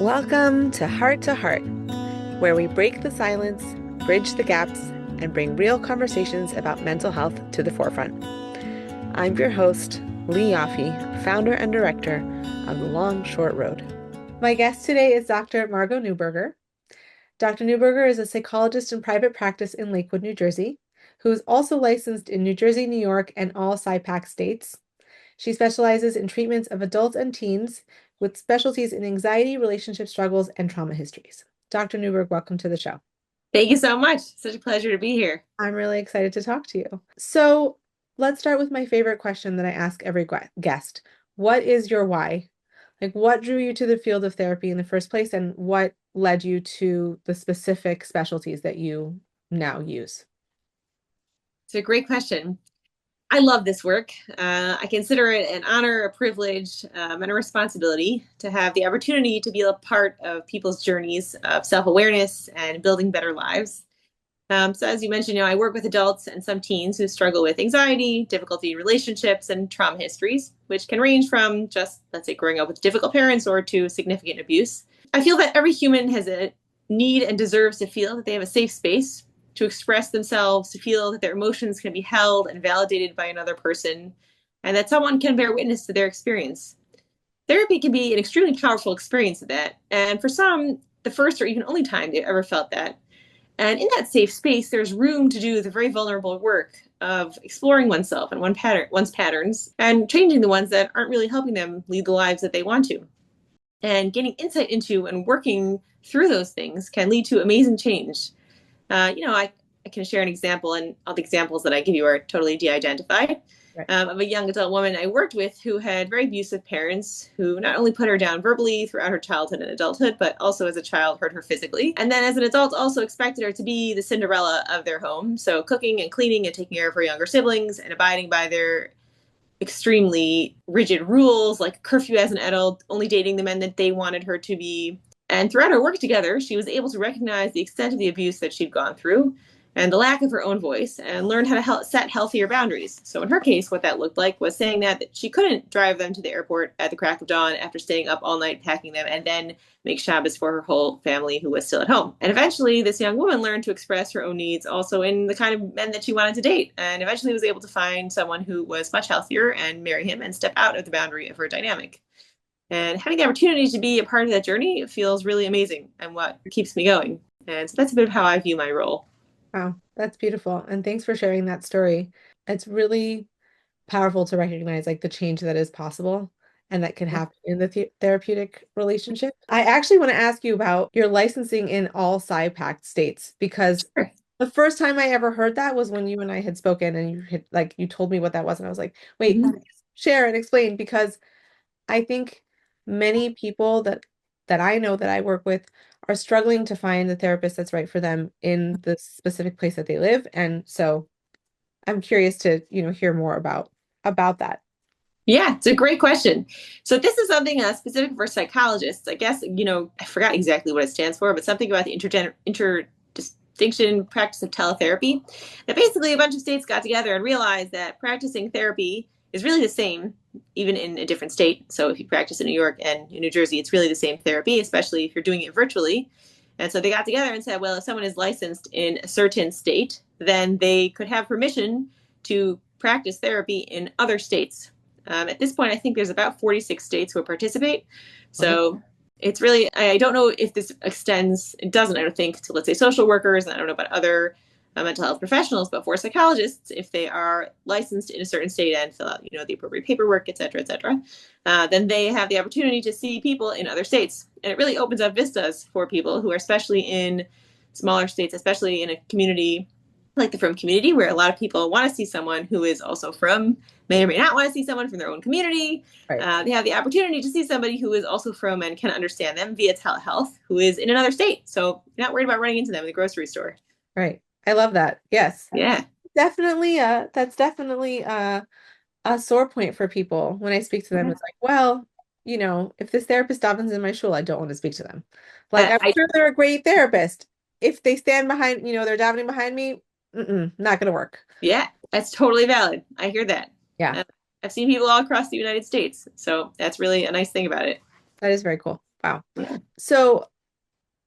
Welcome to Heart, where we break the silence, bridge the gaps, and bring real conversations about mental health to the forefront. I'm your host, Lee Yaffe, founder and director of The Long Short Road. My guest today is Dr. Margo Neuburger. Dr. Neuburger is a psychologist in private practice in Lakewood, New Jersey, who is also licensed in New Jersey, New York, and all SIPAC states. She specializes in treatments of adults and teens with specialties in anxiety, relationship struggles, and trauma histories. Dr. Newberg, welcome to the show. Thank you so much. Such a pleasure to be here. I'm really excited to talk to you. So let's start with my favorite question that I ask every guest. What is your why? Like, what drew you to the field of therapy in the first place, and what led you to the specific specialties that you now use? It's a great question. I love this work. I consider it an honor, a privilege, and a responsibility to have the opportunity to be a part of people's journeys of self-awareness and building better lives. So as you mentioned, I work with adults and some teens who struggle with anxiety, difficulty in relationships, and trauma histories, which can range from just, let's say, growing up with difficult parents or to significant abuse. I feel that every human has a need and deserves to feel that they have a safe space to express themselves, to feel that their emotions can be held and validated by another person, and that someone can bear witness to their experience. Therapy can be an extremely powerful experience of that, and for some, the first or even only time they've ever felt that. And in that safe space, there's room to do the very vulnerable work of exploring oneself and one's patterns and changing the ones that aren't really helping them lead the lives that they want to. And getting insight into and working through those things can lead to amazing change. I can share an example, and all the examples that I give you are totally de-identified, Right. of a young adult woman I worked with who had very abusive parents who not only put her down verbally throughout her childhood and adulthood, but also as a child hurt her physically. And then as an adult also expected her to be the Cinderella of their home. So cooking and cleaning and taking care of her younger siblings and abiding by their extremely rigid rules, like curfew as an adult, only dating the men that they wanted her to be. And throughout our work together, she was able to recognize the extent of the abuse that she'd gone through and the lack of her own voice and learn how to set healthier boundaries. So in her case, what that looked like was saying that she couldn't drive them to the airport at the crack of dawn after staying up all night packing them and then make Shabbos for her whole family who was still at home. And eventually this young woman learned to express her own needs also in the kind of men that she wanted to date, and eventually was able to find someone who was much healthier and marry him and step out of the boundary of her dynamic. And having the opportunity to be a part of that journey feels really amazing and what keeps me going. And so that's a bit of how I view my role. Wow, that's beautiful. And thanks for sharing that story. It's really powerful to recognize like the change that is possible and that can happen in the therapeutic relationship. I actually want to ask you about your licensing in all PSI-PACT states because Sure. the first time I ever heard that was when you and I had spoken and you told me what that was and I was like, wait, Mhm. share and explain because I think many people that I know that I work with are struggling to find the therapist that's right for them in the specific place that they live. And so I'm curious to, hear more about that. Yeah, it's a great question. So this is something specific for psychologists. I guess, I forgot exactly what it stands for, but something about the interdistinction practice of teletherapy. That basically a bunch of states got together and realized that practicing therapy is really the same, even in a different state. So if you practice in New York and in New Jersey, it's really the same therapy, especially if you're doing it virtually. And so they got together and said, well, if someone is licensed in a certain state, then they could have permission to practice therapy in other states. At this point, I think there's about 46 states who participate. So it's really, I don't know if this extends, it doesn't, I don't think, to, let's say, social workers, and I don't know about other mental health professionals, but for psychologists, if they are licensed in a certain state and fill out, the appropriate paperwork, et cetera, then they have the opportunity to see people in other states. And it really opens up vistas for people who are especially in smaller states, especially in a community like the Frum community, where a lot of people want to see someone who is also from, may or may not want to see someone from their own community. Right. They have the opportunity to see somebody who is also from and can understand them via telehealth, who is in another state. So you're not worried about running into them in the grocery store. Right. I love that. Yes. Yeah. Definitely that's definitely a sore point for people when I speak to them. It's like, well, if this therapist happens in my shul, I don't want to speak to them. Like, I'm I sure they're a great therapist. If they stand behind, they're davening behind me, not gonna work. Yeah, that's totally valid. I hear that. Yeah, Uh, I've seen people all across the United States. So that's really a nice thing about it. that is very cool. Wow. So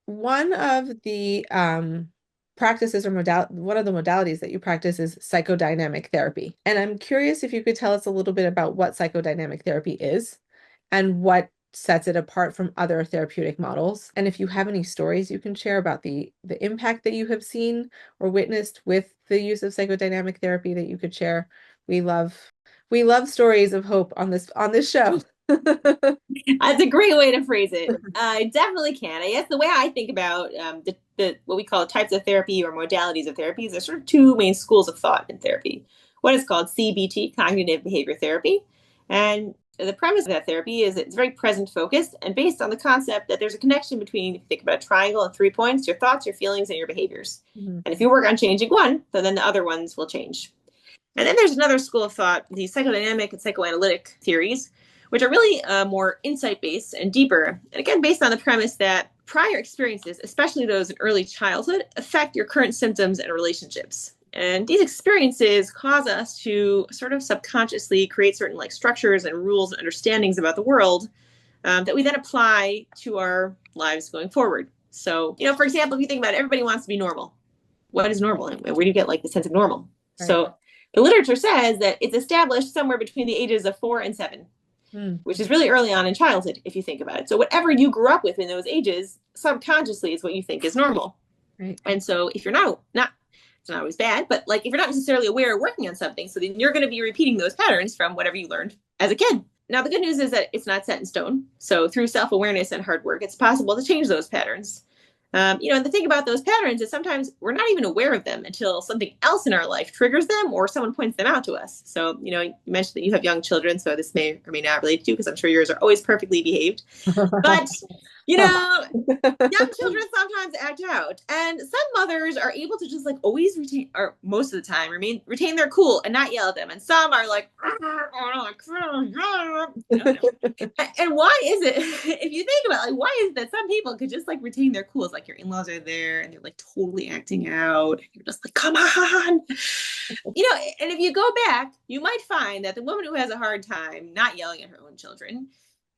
one of the practices or one of the modalities that you practice is psychodynamic therapy. And I'm curious if you could tell us a little bit about what psychodynamic therapy is and what sets it apart from other therapeutic models. And if you have any stories you can share about the impact that you have seen or witnessed with the use of psychodynamic therapy that you could share. We love stories of hope on this show. That's a great way to phrase it. I definitely can. I guess the way I think about the what we call types of therapy or modalities of therapy is there's sort of two main schools of thought in therapy. One is called CBT, cognitive behavior therapy. And the premise of that therapy is it's very present focused and based on the concept that there's a connection between, if you think about a triangle and 3 points, your thoughts, your feelings, and your behaviors. Mm-hmm. And if you work on changing one, then the other ones will change. And then there's another school of thought, the psychodynamic and psychoanalytic theories, which are really more insight-based and deeper. And again, based on the premise that prior experiences, especially those in early childhood, affect your current symptoms and relationships. And these experiences cause us to sort of subconsciously create certain like structures and rules and understandings about the world that we then apply to our lives going forward. So, for example, if you think about it, everybody wants to be normal. What is normal? And where do you get like the sense of normal? Right. So the literature says that it's established somewhere between the ages of 4 and 7. Which is really early on in childhood, if you think about it. So whatever you grew up with in those ages, subconsciously is what you think is normal. Right. And so if you're not, it's not always bad, but like if you're not necessarily aware of working on something, so then you're going to be repeating those patterns from whatever you learned as a kid. Now, the good news is that it's not set in stone. So through self-awareness and hard work, it's possible to change those patterns. And the thing about those patterns is sometimes we're not even aware of them until something else in our life triggers them or someone points them out to us. So, you mentioned that you have young children, so this may or may not relate to you because I'm sure yours are always perfectly behaved. But, young children sometimes act out. And some mothers are able to just like always retain, or most of the time, retain their cool and not yell at them. And some are like, and why is it, if you think about it, like, why is it that some people could just like retain their cool? It's like your in-laws are there and they're like totally acting out. And you're just like, come on. And if you go back, you might find that the woman who has a hard time not yelling at her own children,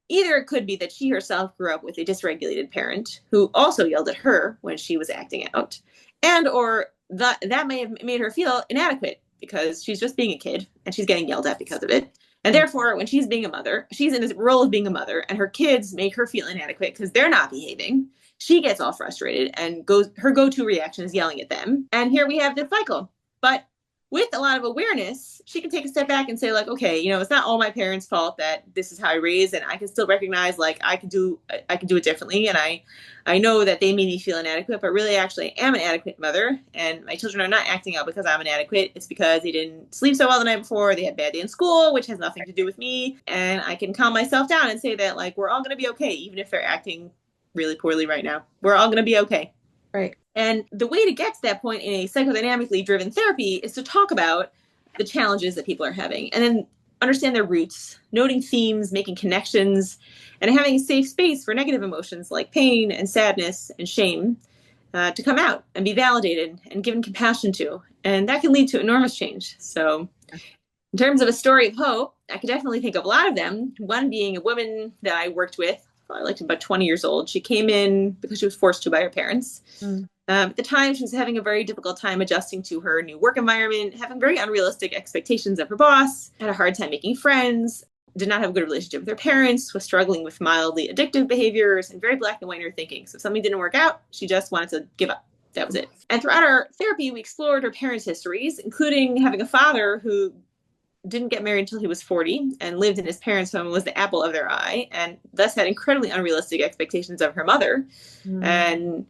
either it could be that she herself grew up with a dysregulated parent who also yelled at her when she was acting out, and or that may have made her feel inadequate because she's just being a kid and she's getting yelled at because of it. And therefore, when she's being a mother, she's in this role of being a mother and her kids make her feel inadequate because they're not behaving. She gets all frustrated and her go-to reaction is yelling at them. And here we have this cycle. But with a lot of awareness, she can take a step back and say, like, okay, it's not all my parents' fault that this is how I raised, and I can still recognize, like, I can do it differently, and I know that they made me feel inadequate, but really, actually, I am an adequate mother, and my children are not acting out because I'm inadequate. It's because they didn't sleep so well the night before, they had a bad day in school, which has nothing to do with me, and I can calm myself down and say that, like, we're all going to be okay, even if they're acting really poorly right now. We're all going to be okay. Right. And the way to get to that point in a psychodynamically driven therapy is to talk about the challenges that people are having and then understand their roots, noting themes, making connections, and having a safe space for negative emotions like pain and sadness and shame to come out and be validated and given compassion to. And that can lead to enormous change. So in terms of a story of hope, I could definitely think of a lot of them. One being a woman that I worked with, like about 20 years old. She came in because she was forced to by her parents. At the time, she was having a very difficult time adjusting to her new work environment, having very unrealistic expectations of her boss, had a hard time making friends, did not have a good relationship with her parents, was struggling with mildly addictive behaviors, and very black and white in her thinking. So if something didn't work out, she just wanted to give up. That was it. And throughout our therapy, we explored her parents' histories, including having a father who didn't get married until he was 40 and lived in his parents' home, was the apple of their eye, and thus had incredibly unrealistic expectations of her mother. And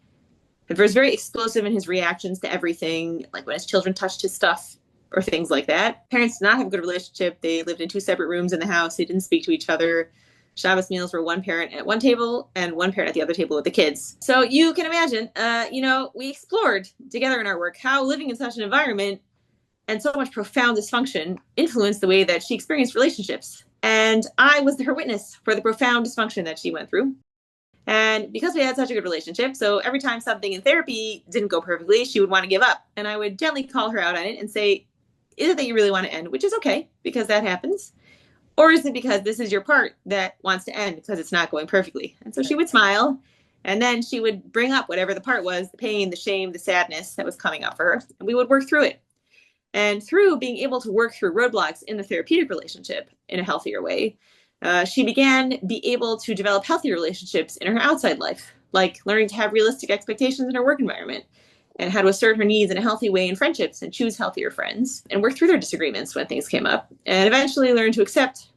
was very explosive in his reactions to everything, like when his children touched his stuff or things like that. Parents did not have a good relationship. They lived in 2 separate rooms in the house. They didn't speak to each other. Shabbos meals were one parent at one table and one parent at the other table with the kids. So you can imagine, we explored together in our work how living in such an environment and so much profound dysfunction influenced the way that she experienced relationships. And I was her witness for the profound dysfunction that she went through. And because we had such a good relationship, so every time something in therapy didn't go perfectly, she would want to give up. And I would gently call her out on it and say, is it that you really want to end? Which is okay, because that happens. Or is it because this is your part that wants to end because it's not going perfectly? And so she would smile, and then she would bring up whatever the part was, the pain, the shame, the sadness that was coming up for her, and we would work through it. And through being able to work through roadblocks in the therapeutic relationship in a healthier way, she began be able to develop healthier relationships in her outside life, like learning to have realistic expectations in her work environment and how to assert her needs in a healthy way in friendships and choose healthier friends and work through their disagreements when things came up, and eventually learn to accept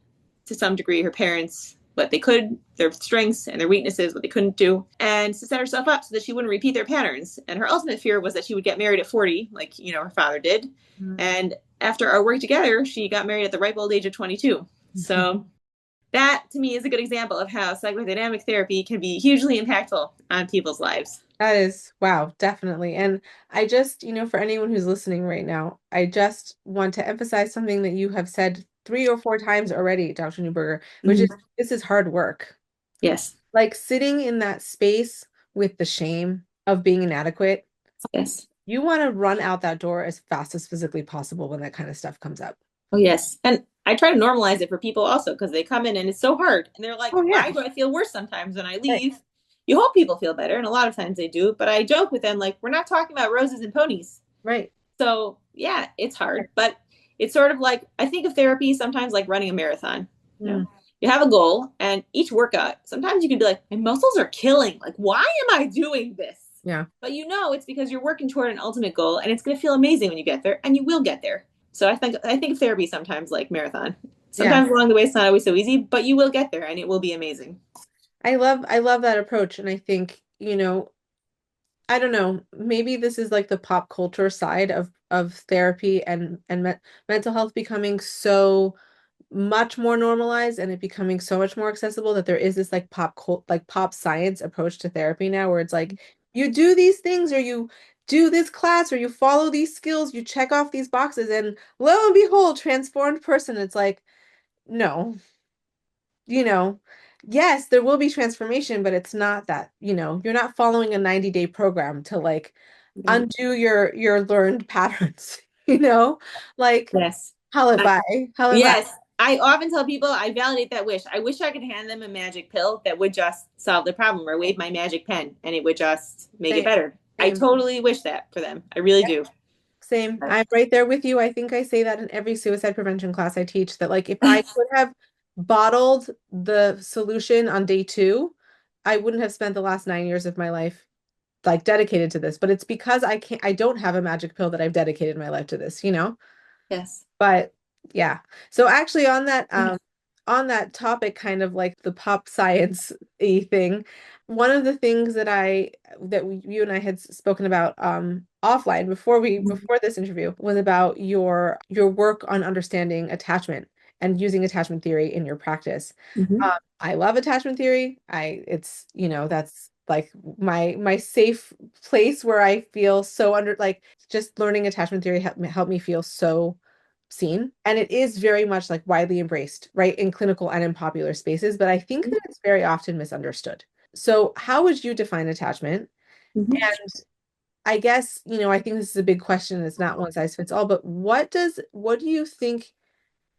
to some degree her parents, what they could, their strengths and their weaknesses, what they couldn't do, and to set herself up so that she wouldn't repeat their patterns. And her ultimate fear was that she would get married at 40, like, her father did. Mm-hmm. And after our work together, she got married at the ripe old age of 22. Mm-hmm. So that, to me, is a good example of how psychodynamic therapy can be hugely impactful on people's lives. That is, wow, definitely. And I just, for anyone who's listening right now, I just want to emphasize something that you have said 3 or 4 times already, Dr. Neuburger, which is, this is hard work. Yes. Like sitting in that space with the shame of being inadequate. Yes. You want to run out that door as fast as physically possible when that kind of stuff comes up. Oh, yes. And I try to normalize it for people also, because they come in and it's so hard. And they're like, why do I feel worse sometimes when I leave? Right. You hope people feel better, and a lot of times they do. But I joke with them, like, we're not talking about roses and ponies. Right. So, yeah, it's hard. But it's sort of like, I think of therapy sometimes like running a marathon. You have a goal, and each workout, sometimes you can be like, my muscles are killing. Like, why am I doing this? Yeah. But it's because you're working toward an ultimate goal, and it's going to feel amazing when you get there, and you will get there. So I think of therapy sometimes like marathon. Sometimes along the way, it's not always so easy, but you will get there, and it will be amazing. I love that approach. And I think, I don't know, maybe this is like the pop culture side of therapy and mental health becoming so much more normalized, and it becoming so much more accessible, that there is this like pop science approach to therapy now, where it's like, you do these things, or you do this class, or you follow these skills, you check off these boxes, and lo and behold, transformed person. It's like, no, yes, there will be transformation, but it's not that, you're not following a 90-day program to like undo your learned patterns, like, yes. Yes. I often tell people I validate that wish. I wish I could hand them a magic pill that would just solve the problem, or wave my magic pen and it would just make it better. Same. I totally wish that for them. I really do. Same. I'm right there with you. I think I say that in every suicide prevention class I teach, that like, if I could have bottled the solution on day 2, I wouldn't have spent the last 9 years of my life like dedicated to this. But it's because I don't have a magic pill that I've dedicated my life to this, Yes. But yeah. So actually on that topic, kind of like the pop science-y thing, one of the things that you and I had spoken about offline before this interview was about your work on understanding attachment and using attachment theory in your practice. I love attachment theory. It's that's like my safe place where I feel so just learning attachment theory helped me feel so seen. And it is very much like widely embraced, right, in clinical and in popular spaces, but I think that it's very often misunderstood. So how would you define attachment? And I guess, I think this is a big question. It's not one size fits all, but what do you think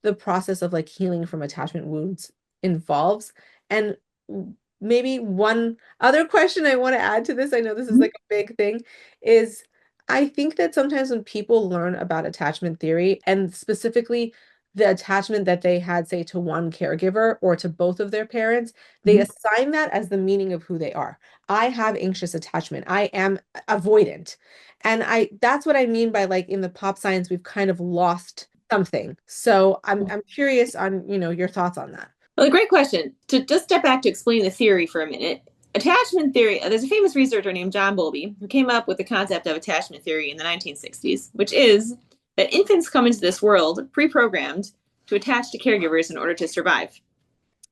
the process of like healing from attachment wounds involves? And maybe one other question I want to add to this, I know this is like a big thing, is I think that sometimes when people learn about attachment theory, and specifically the attachment that they had, say, to one caregiver or to both of their parents, they assign that as the meaning of who they are. I have anxious attachment. I am avoidant. And that's what I mean by, like, in the pop science, we've kind of lost something. So I'm curious on, your thoughts on that. Well, a great question. To just step back to explain the theory for a minute. Attachment theory, there's a famous researcher named John Bowlby who came up with the concept of attachment theory in the 1960s, which is that infants come into this world pre-programmed to attach to caregivers in order to survive.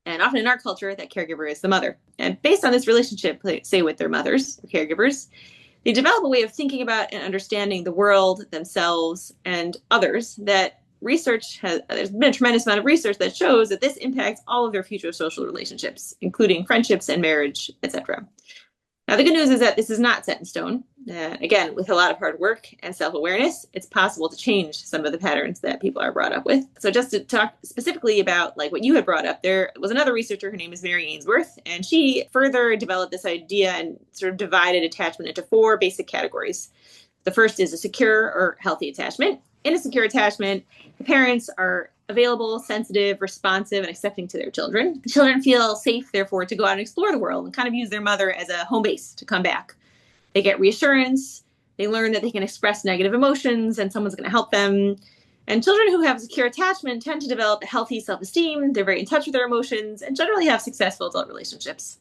And often in our culture, that caregiver is the mother. And based on this relationship, say with their mothers, or caregivers, they develop a way of thinking about and understanding the world, themselves, and others that there's been a tremendous amount of research that shows that this impacts all of their future social relationships, including friendships and marriage, etc. Now, the good news is that this is not set in stone. Again, with a lot of hard work and self-awareness, it's possible to change some of the patterns that people are brought up with. So just to talk specifically about like what you had brought up, there was another researcher, her name is Mary Ainsworth, and she further developed this idea and sort of divided attachment into 4 basic categories. The first is a secure or healthy attachment. In a secure attachment, the parents are available, sensitive, responsive, and accepting to their children. The children feel safe, therefore, to go out and explore the world and kind of use their mother as a home base to come back. They get reassurance. They learn that they can express negative emotions and someone's going to help them. And children who have secure attachment tend to develop a healthy self-esteem. They're very in touch with their emotions and generally have successful adult relationships.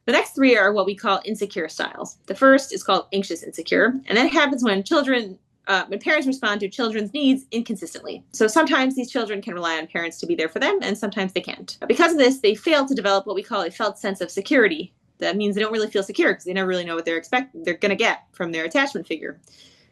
The next 3 are what we call insecure styles. The first is called anxious insecure, and that happens when parents respond to children's needs inconsistently. So sometimes these children can rely on parents to be there for them, and sometimes they can't. Because of this, they fail to develop what we call a felt sense of security. That means they don't really feel secure because they never really know what they're going to get from their attachment figure.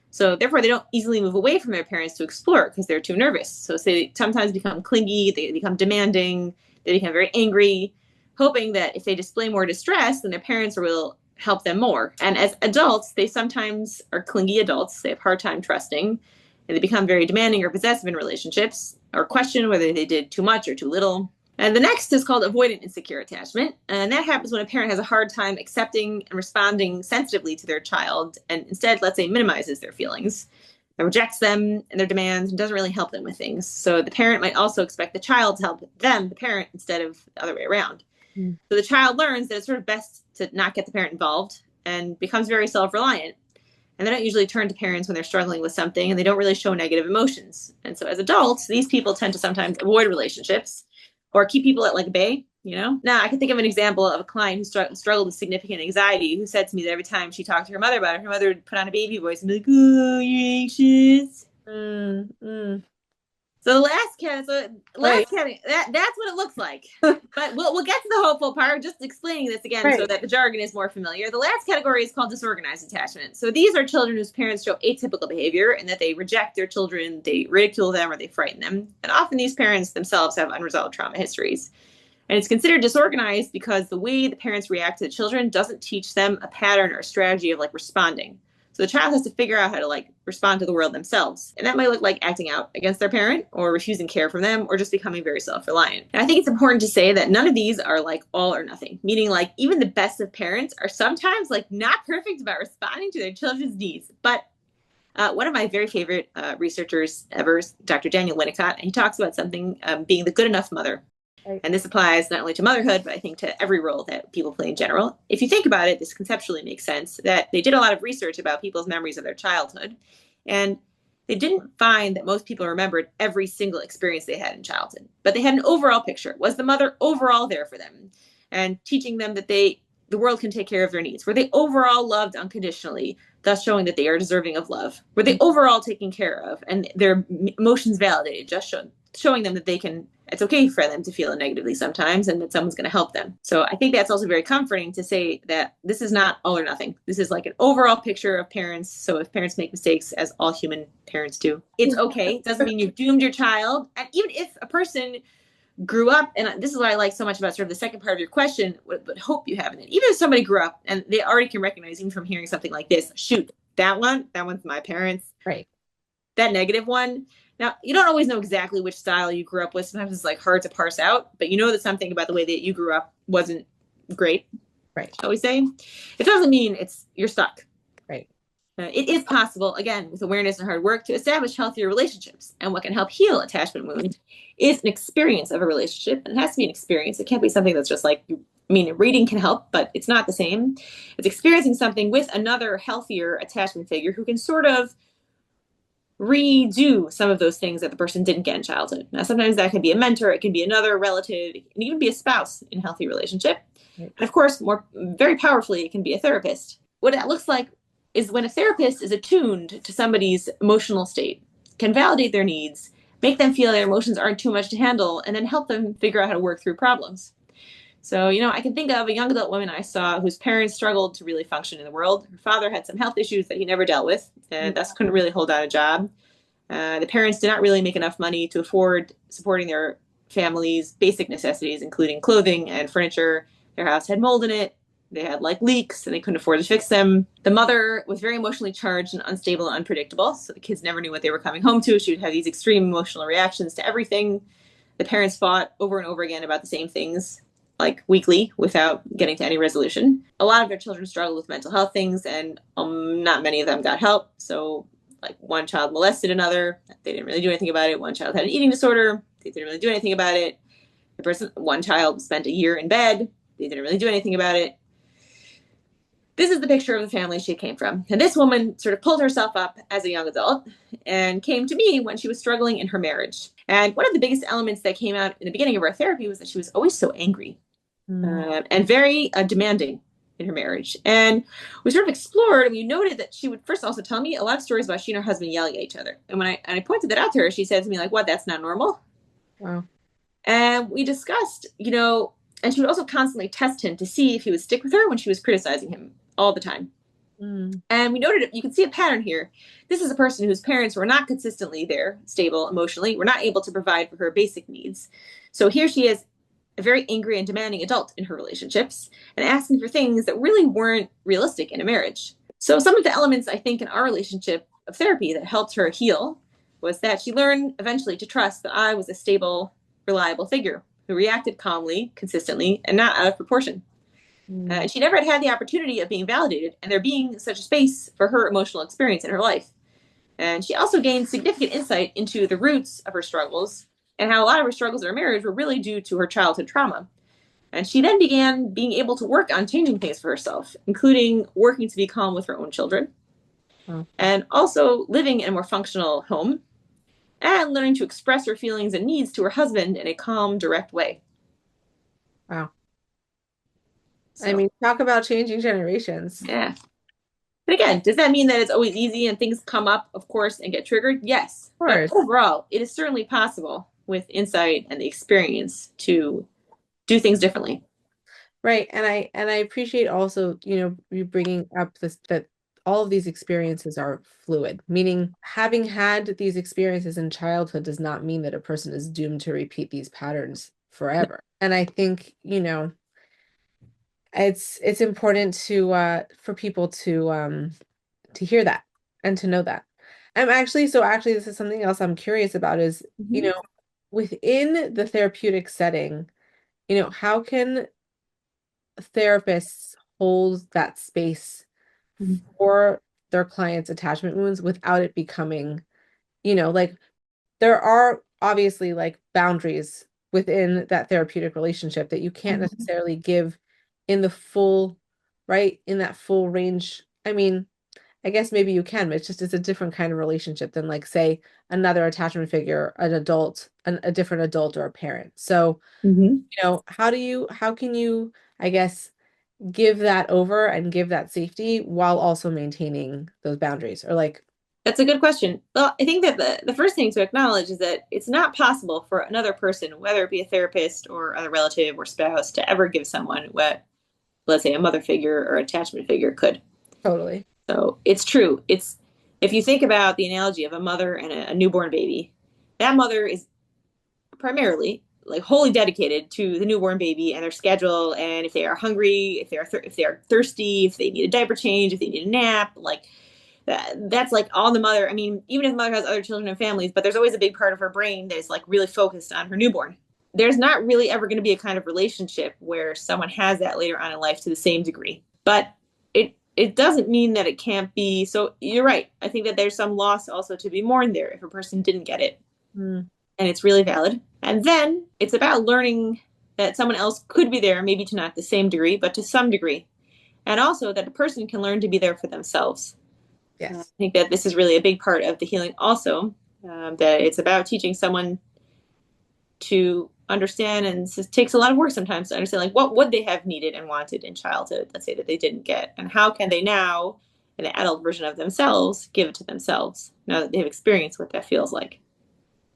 So therefore, they don't easily move away from their parents to explore because they're too nervous. So they sometimes become clingy, they become demanding, they become very angry, hoping that if they display more distress, then their parents will help them more. And as adults, they sometimes are clingy adults. They have a hard time trusting, and they become very demanding or possessive in relationships, or question whether they did too much or too little. And the next is called avoidant insecure attachment. And that happens when a parent has a hard time accepting and responding sensitively to their child, and instead, let's say, minimizes their feelings, and rejects them and their demands, and doesn't really help them with things. So the parent might also expect the child to help them, the parent, instead of the other way around. So the child learns that it's sort of best to not get the parent involved and becomes very self-reliant. And they don't usually turn to parents when they're struggling with something, and they don't really show negative emotions. And so as adults, these people tend to sometimes avoid relationships or keep people at like bay, you know? Now, I can think of an example of a client who struggled with significant anxiety, who said to me that every time she talked to her mother about it, her mother would put on a baby voice and be like, "Oh, you're anxious." So the last category, that's what it looks like. But we'll get to the hopeful part, just explaining this again so that the jargon is more familiar. The last category is called disorganized attachment. So these are children whose parents show atypical behavior and that they reject their children, they ridicule them, or they frighten them. And often these parents themselves have unresolved trauma histories. And it's considered disorganized because the way the parents react to the children doesn't teach them a pattern or a strategy of like responding. So the child has to figure out how to like respond to the world themselves. And that might look like acting out against their parent or refusing care from them or just becoming very self-reliant. And I think it's important to say that none of these are like all or nothing, meaning like even the best of parents are sometimes like not perfect about responding to their children's needs. But one of my very favorite researchers ever is Dr. Daniel Winnicott, and he talks about something being the good enough mother. And this applies not only to motherhood, but I think to every role that people play in general. If you think about it, this conceptually makes sense that they did a lot of research about people's memories of their childhood. And they didn't find that most people remembered every single experience they had in childhood. But they had an overall picture. Was the mother overall there for them? And teaching them that the world can take care of their needs. Were they overall loved unconditionally, thus showing that they are deserving of love? Were they overall taken care of and their emotions validated, just showing them that it's okay for them to feel negatively sometimes and that someone's going to help them. So I think that's also very comforting to say that this is not all or nothing. This is like an overall picture of parents. So if parents make mistakes, as all human parents do, it's okay. It doesn't mean you've doomed your child. And even if a person grew up, and this is what I like so much about sort of the second part of your question, what hope you have in it. Even if somebody grew up and they already can recognize, even from hearing something like this, shoot, that one's my parents. Right. That negative one. Now, you don't always know exactly which style you grew up with. Sometimes it's like hard to parse out, but you know that something about the way that you grew up wasn't great, right? Shall we say? It doesn't mean you're stuck. Right. It is possible, again, with awareness and hard work, to establish healthier relationships. And what can help heal attachment wounds is an experience of a relationship. And it has to be an experience. It can't be something that's just like, reading can help, but it's not the same. It's experiencing something with another healthier attachment figure who can sort of redo some of those things that the person didn't get in childhood. Now, sometimes that can be a mentor, it can be another relative, it can even be a spouse in a healthy relationship. Right. And of course, very powerfully, it can be a therapist. What that looks like is when a therapist is attuned to somebody's emotional state, can validate their needs, make them feel their emotions aren't too much to handle, and then help them figure out how to work through problems. So, I can think of a young adult woman I saw whose parents struggled to really function in the world. Her father had some health issues that he never dealt with, and thus couldn't really hold down a job. The parents did not really make enough money to afford supporting their family's basic necessities, including clothing and furniture. Their house had mold in it. They had like leaks and they couldn't afford to fix them. The mother was very emotionally charged and unstable and unpredictable. So the kids never knew what they were coming home to. She would have these extreme emotional reactions to everything. The parents fought over and over again about the same things, like weekly, without getting to any resolution. A lot of their children struggled with mental health things, and not many of them got help. So, like, one child molested another. They didn't really do anything about it. One child had an eating disorder. They didn't really do anything about it. One child spent a year in bed. They didn't really do anything about it. This is the picture of the family she came from. And this woman sort of pulled herself up as a young adult and came to me when she was struggling in her marriage. And one of the biggest elements that came out in the beginning of our therapy was that she was always so angry and very demanding in her marriage. And we sort of explored, and we noted that she would first also tell me a lot of stories about she and her husband yelling at each other. And when I pointed that out to her, she said to me, like, what, that's not normal? Wow. And we discussed, and she would also constantly test him to see if he would stick with her when she was criticizing him all the time. And we noted, you can see a pattern here. This is a person whose parents were not consistently there, stable emotionally, were not able to provide for her basic needs. So here she is, a very angry and demanding adult in her relationships and asking for things that really weren't realistic in a marriage. So some of the elements, I think, in our relationship of therapy that helped her heal was that she learned eventually to trust that I was a stable, reliable figure who reacted calmly, consistently, and not out of proportion. She never had the opportunity of being validated and there being such a space for her emotional experience in her life. And she also gained significant insight into the roots of her struggles and how a lot of her struggles in her marriage were really due to her childhood trauma. And she then began being able to work on changing things for herself, including working to be calm with her own children, and also living in a more functional home, and learning to express her feelings and needs to her husband in a calm, direct way. Wow. I mean, talk about changing generations. Yeah. But again, does that mean that it's always easy and things come up, of course, and get triggered? Yes. Of course. But overall, it is certainly possible with insight and the experience to do things differently. Right. And I appreciate also, you bringing up this, that all of these experiences are fluid, meaning having had these experiences in childhood does not mean that a person is doomed to repeat these patterns forever. And I think, it's important to for people to hear that and to know that. Actually this is something else I'm curious about is, within the therapeutic setting, how can therapists hold that space for their clients' attachment wounds without it becoming, like there are obviously like boundaries within that therapeutic relationship that you can't necessarily give in the full, right? In that full range. I mean, I guess maybe you can, but it's a different kind of relationship than like, say, another attachment figure, an adult, a different adult or a parent. So, how can you, I guess, give that over and give that safety while also maintaining those boundaries? Or like, that's a good question. Well, I think that the first thing to acknowledge is that it's not possible for another person, whether it be a therapist or other relative or spouse, to ever give someone what, let's say, a mother figure or attachment figure could. totally. So it's true. If you think about the analogy of a mother and a newborn baby, that mother is primarily like wholly dedicated to the newborn baby and their schedule. And if they are hungry, if they are thirsty, if they need a diaper change, if they need a nap, like that's like all the mother. I mean, even if the mother has other children and families, but there's always a big part of her brain that is like really focused on her newborn. There's not really ever going to be a kind of relationship where someone has that later on in life to the same degree. But it doesn't mean that it can't be. So you're right. I think that there's some loss also to be mourned there if a person didn't get it. And it's really valid. And then it's about learning that someone else could be there, maybe to not the same degree, but to some degree. And also that the person can learn to be there for themselves. Yes. I think that this is really a big part of the healing also, that it's about teaching someone to understand, and it takes a lot of work sometimes to understand, like, what would they have needed and wanted in childhood, let's say, that they didn't get, and how can they now, in an adult version of themselves, give it to themselves now that they've experienced what that feels like.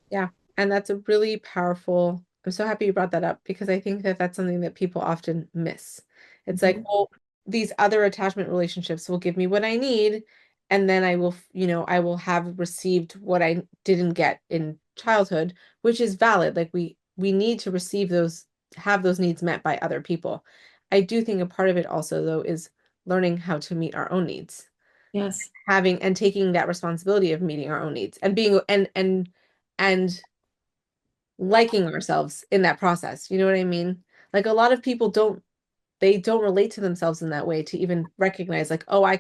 Yeah. And that's a really powerful, I'm so happy you brought that up because I think that that's something that people often miss. It's like, well, these other attachment relationships will give me what I need, and then I will have received what I didn't get in childhood, which is valid. Like we need to receive those, have those needs met by other people. I do think a part of it also, though, is learning how to meet our own needs, Yes. having and taking that responsibility of meeting our own needs and being and liking ourselves in that process. You know what I mean? Like a lot of people don't relate to themselves in that way to even recognize like, oh, I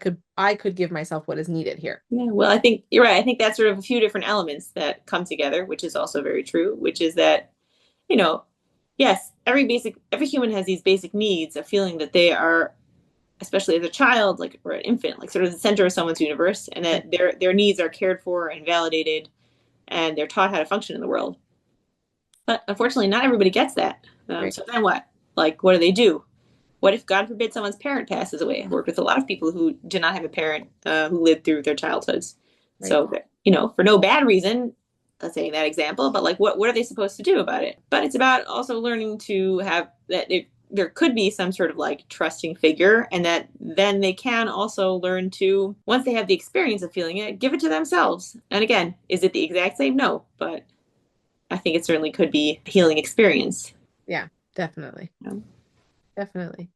could give myself what is needed here. Yeah, well, I think you're right. I think that's sort of a few different elements that come together, which is also very true, which is that, you know, yes, every human has these basic needs of feeling that they are, especially as a child, like or an infant, like sort of the center of someone's universe, and Right. that their needs are cared for and validated, and they're taught how to function in the world. But unfortunately, not everybody gets that. Right. So then what? Like, what do? What if, God forbid, someone's parent passes away? I worked with a lot of people who did not have a parent who lived through their childhoods. Right. So, for no bad reason, let's say that example, but like, what are they supposed to do about it? But it's about also learning to have that there could be some sort of like trusting figure, and that then they can also learn to, once they have the experience of feeling it, give it to themselves. And again, is it the exact same? No, but I think it certainly could be a healing experience. Yeah, definitely. Yeah. Definitely.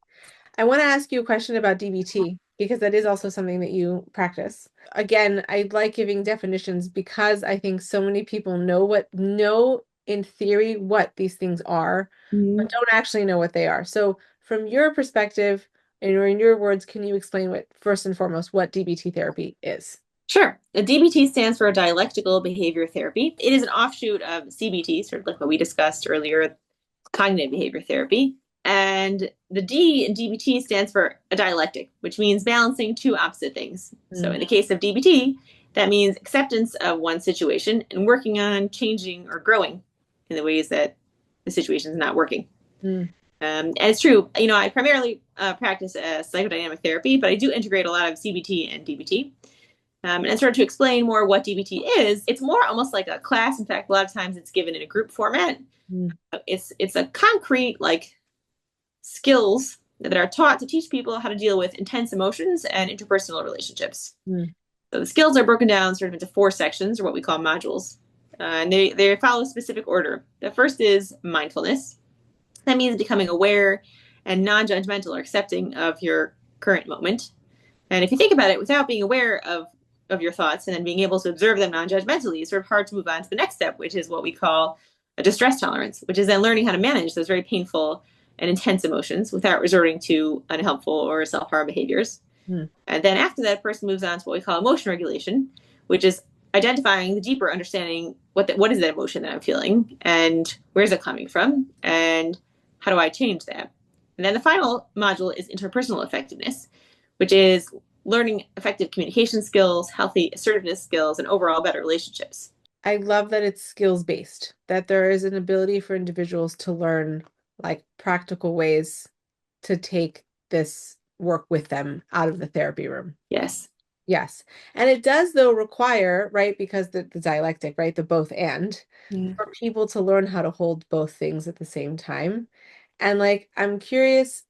I want to ask you a question about DBT because that is also something that you practice. Again, I like giving definitions because I think so many people know in theory what these things are, Mhm. but don't actually know what they are. So, from your perspective, and or in your words, can you explain what first and foremost what DBT therapy is? Sure. The DBT stands for Dialectical Behavior Therapy. It is an offshoot of CBT, sort of like what we discussed earlier, cognitive behavior therapy. And the D in DBT stands for a dialectic, which means balancing two opposite things. So in the case of DBT, that means acceptance of one situation and working on changing or growing in the ways that the situation is not working. Mm. And it's true, I primarily practice psychodynamic therapy, but I do integrate a lot of CBT and DBT. And in order to explain more what DBT is, it's more almost like a class. In fact, a lot of times it's given in a group format. Mm. It's a concrete like skills that are taught to teach people how to deal with intense emotions and interpersonal relationships. Mm. So the skills are broken down sort of into 4 sections, or what we call modules, and they follow a specific order. The first is mindfulness. That means becoming aware and non-judgmental or accepting of your current moment. And if you think about it, without being aware of your thoughts and then being able to observe them non-judgmentally, it's sort of hard to move on to the next step, which is what we call a distress tolerance, which is then learning how to manage those very painful and intense emotions without resorting to unhelpful or self-harm behaviors. Mm. And then after that, person moves on to what we call emotion regulation, which is identifying the deeper understanding what is that emotion that I'm feeling and where's it coming from and how do I change that? And then the final module is interpersonal effectiveness, which is learning effective communication skills, healthy assertiveness skills, and overall better relationships. I love that it's skills based, that there is an ability for individuals to learn like practical ways to take this work with them out of the therapy room. Yes. Yes. And it does, though, require, right, because the dialectic, right, the both and, Yeah. for people to learn how to hold both things at the same time. And like, I'm curious,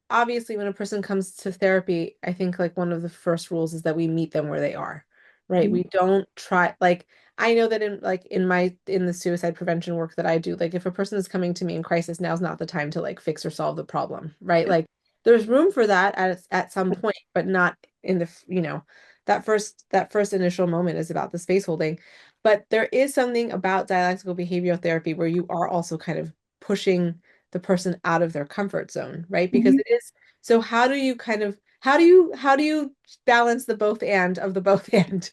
obviously when a person comes to therapy, I think like one of the first rules is that we meet them where they are, right? Mhm. We don't try like I know that in the suicide prevention work that I do, like if a person is coming to me in crisis, now's not the time to like fix or solve the problem, right? Like there's room for that at some point, but not in that first initial moment is about the space holding. But there is something about dialectical behavioral therapy where you are also kind of pushing the person out of their comfort zone, right? Because Mhm. it is so how do you balance the both and of the both and?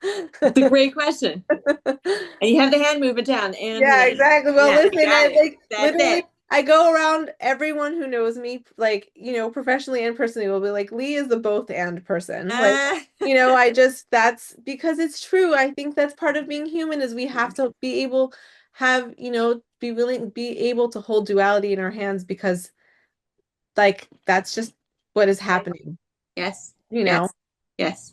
It's a great question. And you have the hand movement down Yeah, and exactly. Well, yeah, you listen, got I it. like That's literally it. I go around everyone who knows me, like, professionally and personally will be like, Lee is the both and person. Like, Uh, I just that's because it's true. I think that's part of being human is we have to be able be able to hold duality in our hands because like that's just what is happening, yes, you know? yes, yes.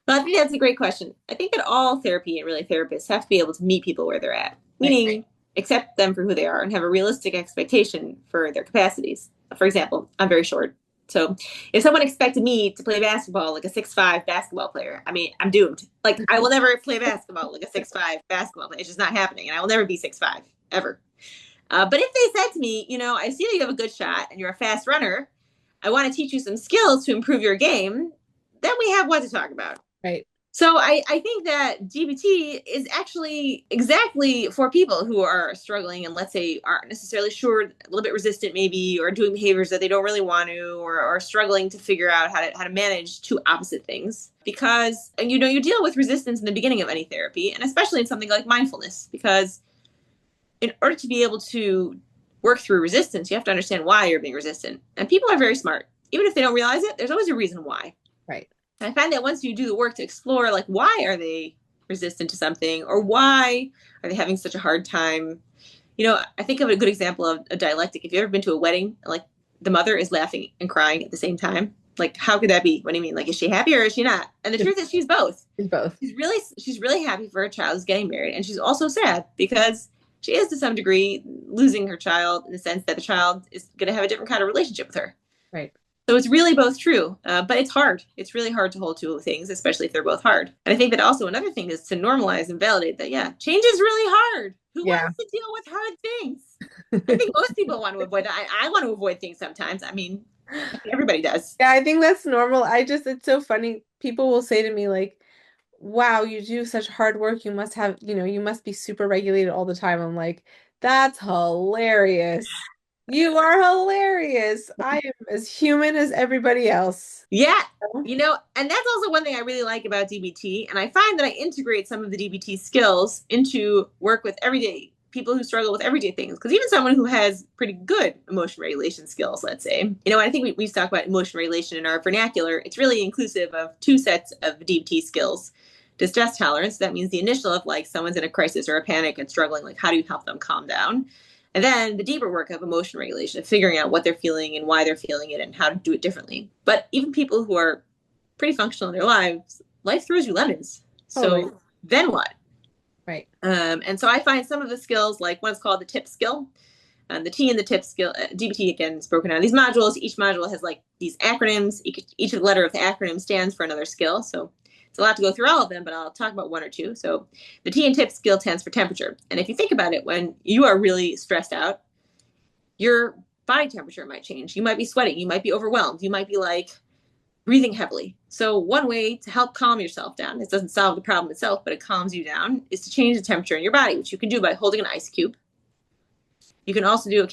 Well, I think that's a great question. I think that all therapy and really therapists have to be able to meet people where they're at, Right. meaning accept them for who they are and have a realistic expectation for their capacities. For example, I'm very short. So if someone expected me to play basketball like a 6'5" basketball player, I mean, I'm doomed. Like, I will never play basketball like a 6'5" basketball player. It's just not happening. And I will never be 6'5", ever. But if they said to me, I see that you have a good shot and you're a fast runner, I want to teach you some skills to improve your game, then we have what to talk about. Right. So I think that DBT is actually exactly for people who are struggling and, let's say, aren't necessarily sure, a little bit resistant maybe, or doing behaviors that they don't really want to, or struggling to figure out how to manage two opposite things. Because, and you deal with resistance in the beginning of any therapy, and especially in something like mindfulness, because in order to be able to work through resistance, you have to understand why you're being resistant. And people are very smart. Even if they don't realize it, there's always a reason why. Right. And I find that once you do the work to explore, like, why are they resistant to something, or why are they having such a hard time? I think of a good example of a dialectic. If you've ever been to a wedding, like the mother is laughing and crying at the same time, like, how could that be? What do you mean? Like, is she happy or is she not? And the truth is she's both. She's both. She's really happy for her child is getting married. And she's also sad because she is to some degree losing her child, in the sense that the child is going to have a different kind of relationship with her. Right. So it's really both true, but it's hard. It's really hard to hold two things, especially if they're both hard. And I think that also another thing is to normalize and validate that, yeah, change is really hard. Who wants to deal with hard things? I think most people want to avoid that. I want to avoid things sometimes. I mean, everybody does. Yeah, I think that's normal. It's so funny. People will say to me like, wow, you do such hard work. You must have, you must be super regulated all the time. I'm like, that's hilarious. You are hilarious. I am as human as everybody else. Yeah. And that's also one thing I really like about DBT. And I find that I integrate some of the DBT skills into work with everyday people who struggle with everyday things. Because even someone who has pretty good emotion regulation skills, let's say, I think we talk about emotion regulation in our vernacular. It's really inclusive of two sets of DBT skills. Distress tolerance, that means the initial of, like, someone's in a crisis or a panic and struggling, like, how do you help them calm down? And then the deeper work of emotion regulation, figuring out what they're feeling and why they're feeling it and how to do it differently. But even people who are pretty functional in their lives, life throws you lemons. So then what? Right. And so I find some of the skills, like one's called the tip skill. The T and the tip skill, DBT, again, is broken down in these modules. Each module has like these acronyms. Each letter of the acronym stands for another skill. So it's a lot to go through all of them, but I'll talk about one or two. So the T and tip skill stands for temperature. And if you think about it, when you are really stressed out, your body temperature might change. You might be sweating. You might be overwhelmed. You might be like breathing heavily. So one way to help calm yourself down, this doesn't solve the problem itself, but it calms you down, is to change the temperature in your body, which you can do by holding an ice cube. You can also do,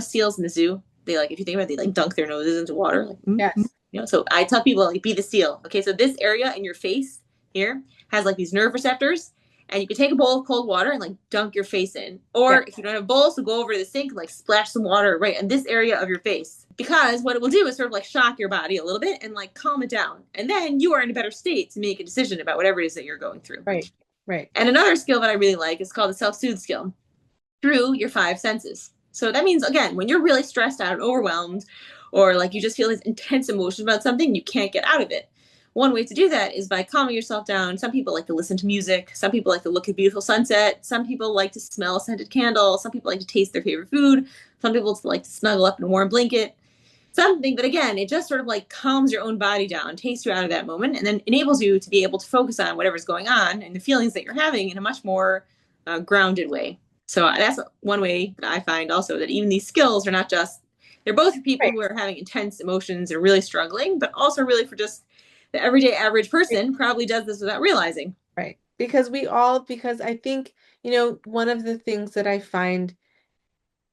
seals in the zoo, they, like, if you think about it, they like dunk their noses into water. Like, yes. So I tell people, like, be the seal. Okay, so this area in your face here has like these nerve receptors, and you can take a bowl of cold water and like dunk your face in. Or if you don't have bowls, so go over to the sink and like splash some water right in this area of your face. Because what it will do is sort of like shock your body a little bit and like calm it down. And then you are in a better state to make a decision about whatever it is that you're going through. Right. And another skill that I really like is called the self-soothe skill, through your five senses. So that means, again, when you're really stressed out and overwhelmed, or like you just feel this intense emotion about something, you can't get out of it. One way to do that is by calming yourself down. Some people like to listen to music. Some people like to look at beautiful sunset. Some people like to smell a scented candle. Some people like to taste their favorite food. Some people like to snuggle up in a warm blanket. Something that, again, it just sort of like calms your own body down, takes you out of that moment, and then enables you to be able to focus on whatever's going on and the feelings that you're having in a much more grounded way. So that's one way that I find also that even these skills are not just, they're both for people who are having intense emotions and really struggling, but also really for just the everyday average person probably does this without realizing. Right. Because I think, one of the things that I find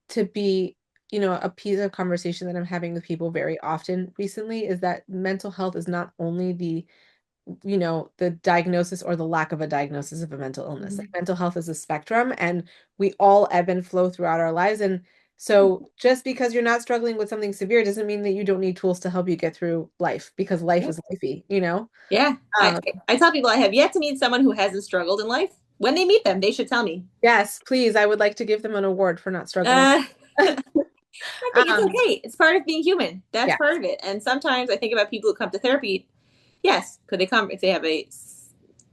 to be, a piece of conversation that I'm having with people very often recently is that mental health is not only the diagnosis or the lack of a diagnosis of a mental illness. Mm-hmm. Like, mental health is a spectrum, and we all ebb and flow throughout our lives. And so just because you're not struggling with something severe doesn't mean that you don't need tools to help you get through life, because life is lifey, Yeah. I tell people I have yet to meet someone who hasn't struggled in life. When they meet them, they should tell me. Yes, please. I would like to give them an award for not struggling. I think it's okay. It's part of being human. That's part of it. And sometimes I think about people who come to therapy. Yes, could they come if they have a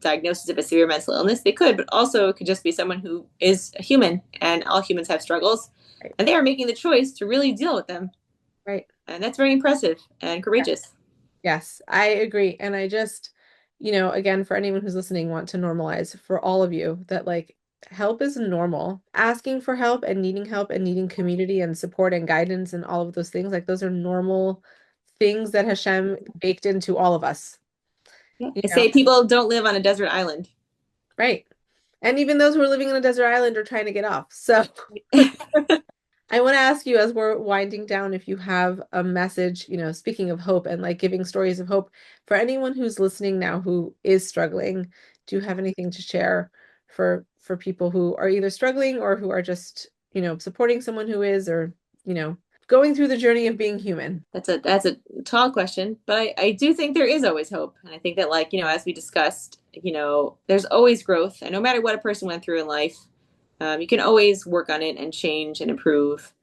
diagnosis of a severe mental illness? They could, but also it could just be someone who is a human, and all humans have struggles, and they are making the choice to really deal with them. Right. And that's very impressive and courageous. Yes, I agree. And I just, again, for anyone who's listening, want to normalize for all of you that, like, help is normal. Asking for help and needing community and support and guidance and all of those things, like those are normal things that Hashem baked into all of us. I say people don't live on a desert island. Right. And even those who are living on a desert island are trying to get off. So I want to ask you, as we're winding down, if you have a message, speaking of hope and like giving stories of hope for anyone who's listening now who is struggling. Do you have anything to share for people who are either struggling or who are just, supporting someone who is, or, going through the journey of being human? That's a tall question, but I do think there is always hope. And I think that, like, as we discussed, there's always growth. And no matter what a person went through in life, you can always work on it and change and improve.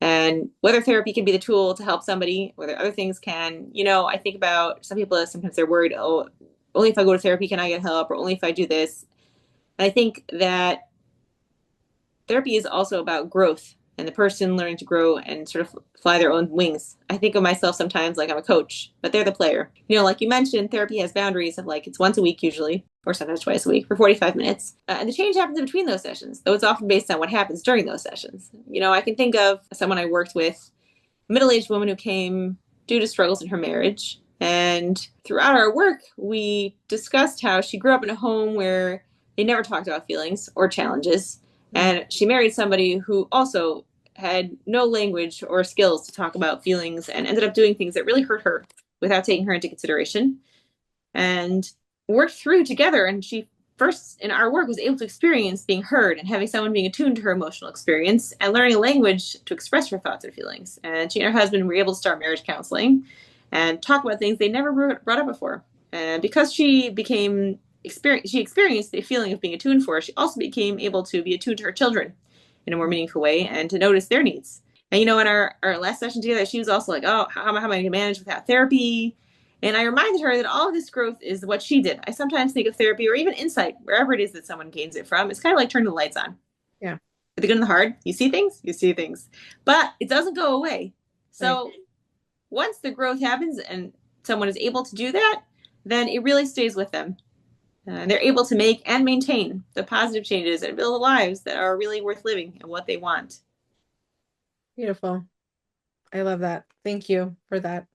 And whether therapy can be the tool to help somebody, whether other things can, I think about some people, sometimes they're worried, oh, only if I go to therapy can I get help, or only if I do this. And I think that therapy is also about growth and the person learning to grow and sort of fly their own wings. I think of myself sometimes like I'm a coach, but they're the player. Like you mentioned, therapy has boundaries of like, it's once a week usually, or sometimes twice a week for 45 minutes. And the change happens in between those sessions, though it's often based on what happens during those sessions. I can think of someone I worked with, a middle-aged woman who came due to struggles in her marriage. And throughout our work, we discussed how she grew up in a home where they never talked about feelings or challenges. And she married somebody who also had no language or skills to talk about feelings and ended up doing things that really hurt her without taking her into consideration, and worked through together. And she first in our work was able to experience being heard and having someone being attuned to her emotional experience and learning a language to express her thoughts and feelings. And she and her husband were able to start marriage counseling and talk about things they never brought up before. And because she experienced the feeling of being attuned for, she also became able to be attuned to her children in a more meaningful way and to notice their needs. And, in our last session together, she was also like, oh, how am I going to manage without therapy? And I reminded her that all of this growth is what she did. I sometimes think of therapy, or even insight, wherever it is that someone gains it from. It's kind of like turning the lights on. Yeah. At the good and the hard, you see things, but it doesn't go away. So right. Once the growth happens and someone is able to do that, then it really stays with them. They're able to make and maintain the positive changes and build lives that are really worth living and what they want. Beautiful. I love that. Thank you for that.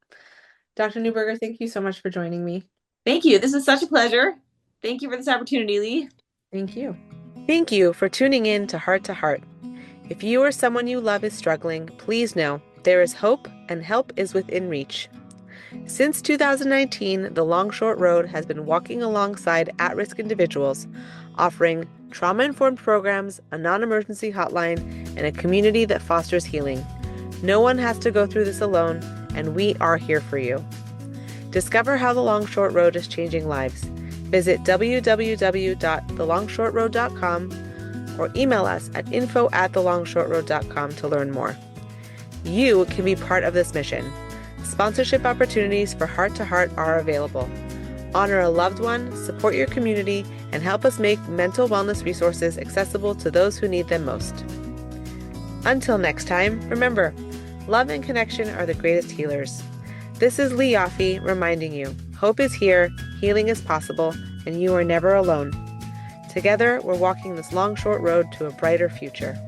Dr. Neuburger, thank you so much for joining me. Thank you. This is such a pleasure. Thank you for this opportunity, Lee. Thank you. Thank you for tuning in to Heart. If you or someone you love is struggling, please know there is hope and help is within reach. Since 2019, the Long Short Road has been walking alongside at-risk individuals, offering trauma-informed programs, a non-emergency hotline, and a community that fosters healing. No one has to go through this alone, and we are here for you. Discover how the Long Short Road is changing lives. Visit www.thelongshortroad.com or email us at info@thelongshortroad.com to learn more. You can be part of this mission. Sponsorship opportunities for Heart are available. Honor a loved one, support your community, and help us make mental wellness resources accessible to those who need them most. Until next time, remember, love and connection are the greatest healers. This is Lee Yaffe reminding you, hope is here, healing is possible, and you are never alone. Together, we're walking this long, short road to a brighter future.